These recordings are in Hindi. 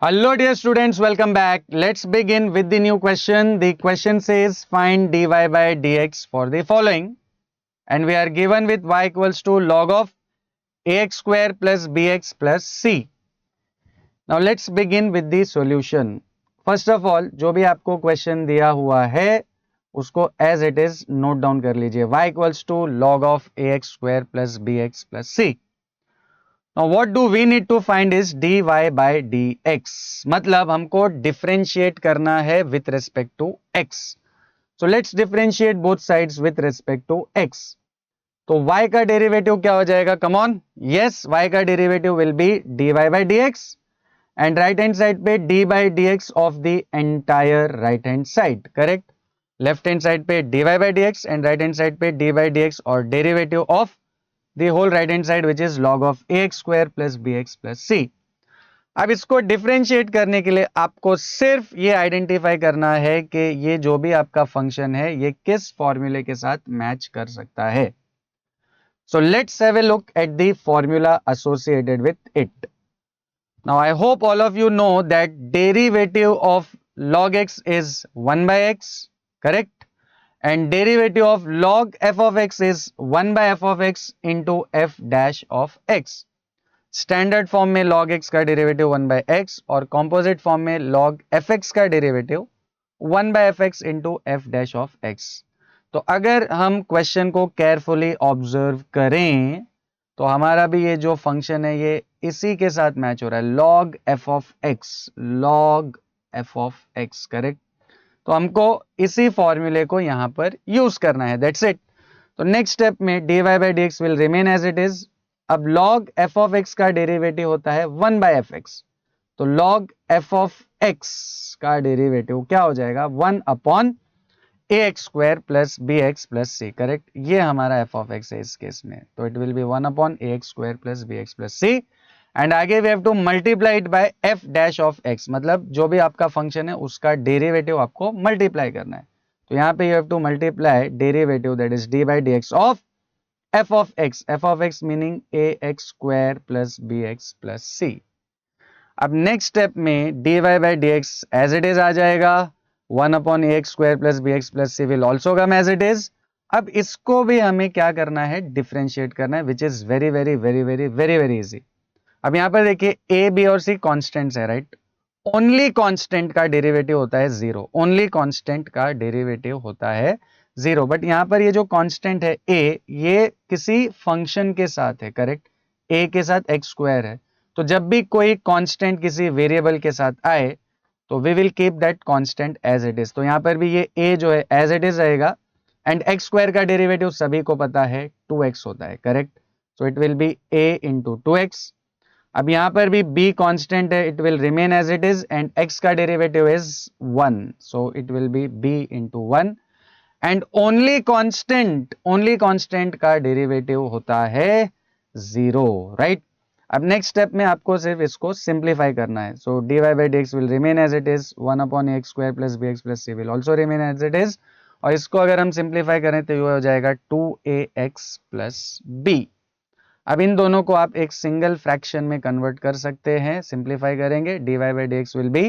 Hello dear students, welcome back. Let's begin with the new question. The question says find dy by dx for the following, and we are given with y equals to log of ax square plus bx plus c. Now let's begin with the solution. First of all, जो भी आपको क्वेश्चन दिया हुआ है उसको as it is note down कर लीजिए. y equals to log of ax square plus bx plus c. Now what do we need to find is dy by dx. मतलब हमको डिफरेंशिएट करना है with respect to x. So let's differentiate both sides with respect to x. तो y का डेरिवेटिव क्या हो जाएगा? Come on. यस, y का derivative will be dy by dx and right hand side पे d by dx of the entire right hand side. Correct. Left hand side पे dy by dx and right hand side पे d by dx और derivative of the whole right hand side which is log of ax square plus bx plus c. अब इसको डिफरेंशिएट करने के लिए आपको सिर्फ ये आइडेंटिफाई करना है कि ये जो भी आपका फंक्शन है ये किस फॉर्मूले के साथ मैच कर सकता है. So let's have a look at the formula associated with it. Now I hope all of you know that derivative of log x is 1 by x. Correct. And derivative of log f of x is 1 by f of x into f dash of x. Standard form में log x का डेरिवेटिव 1 by x और कॉम्पोजिट फॉर्म में log fx का derivative 1 by fx into f dash of x. तो अगर हम क्वेश्चन को केयरफुली ऑब्जर्व करें तो हमारा भी ये जो फंक्शन है ये इसी के साथ मैच हो रहा है. log f of x, log f of x. Correct. तो हमको इसी फॉर्मूले को यहां पर यूज करना है. That's it. तो नेक्स्ट स्टेप में dy by dx will remain as it is. अब log f of x का डेरिवेटिव होता है 1 by fx. तो log f of x का डेरिवेटिव क्या हो जाएगा? 1 upon ax square plus bx plus c. Correct. ये हमारा f of x है इस केस में. तो it will be 1 upon ax square plus bx plus c and आगे we have to multiply it by f dash of x. मतलब जो भी आपका फंक्शन है उसका डेरिवेटिव आपको मल्टीप्लाई करना है. तो यहां पे you have to multiply derivative that is dy by dx of f of x meaning ax square plus bx plus c. अब नेक्स्ट स्टेप में dy by dx as it is आ जाएगा. 1 upon ax square plus bx plus c will also come as it is. अब इसको भी हमें क्या करना है? डिफरेंशिएट करना है, which is very very very very very very easy. अब यहां पर देखिए ए बी और सी कांस्टेंट्स है. राइट. ओनली कांस्टेंट का डेरिवेटिव होता है जीरो. ओनली कांस्टेंट का डेरिवेटिव होता है जीरो. बट यहां पर ये जो कांस्टेंट है ए, ये किसी फंक्शन के साथ है. करेक्ट. ए के साथ एक्स स्क्वायर है. तो जब भी कोई कांस्टेंट किसी वेरिएबल के साथ आए तो we will keep that constant as it is. तो यहां पर भी ये ए जो है एज इट इज रहेगा. एंड एक्स स्क्वायर का डेरिवेटिव सभी को पता है 2x होता है. Correct. So it will be a into 2x. अब यहां पर भी b कांस्टेंट है, it will remain as it is and x का derivative is 1. So it will be b into 1 and only constant का डेरिवेटिव होता है 0. राइट. अब नेक्स्ट स्टेप में आपको सिर्फ इसको सिंप्लीफाई करना है. So dy by dx will remain as it is. 1 upon ax square plus bx plus c will also remain as it is. और इसको अगर हम सिंप्लीफाई करें तो ये हो जाएगा 2ax प्लस b. अब इन दोनों को आप एक सिंगल फ्रैक्शन में कन्वर्ट कर सकते हैं. सिंप्लीफाई करेंगे dy by dx will be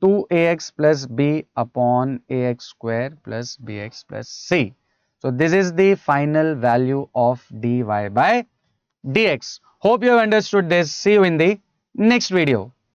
2ax plus b upon ax square plus bx plus c. So this is the final value of dy by dx. Hope you have understood this. See you in the next video.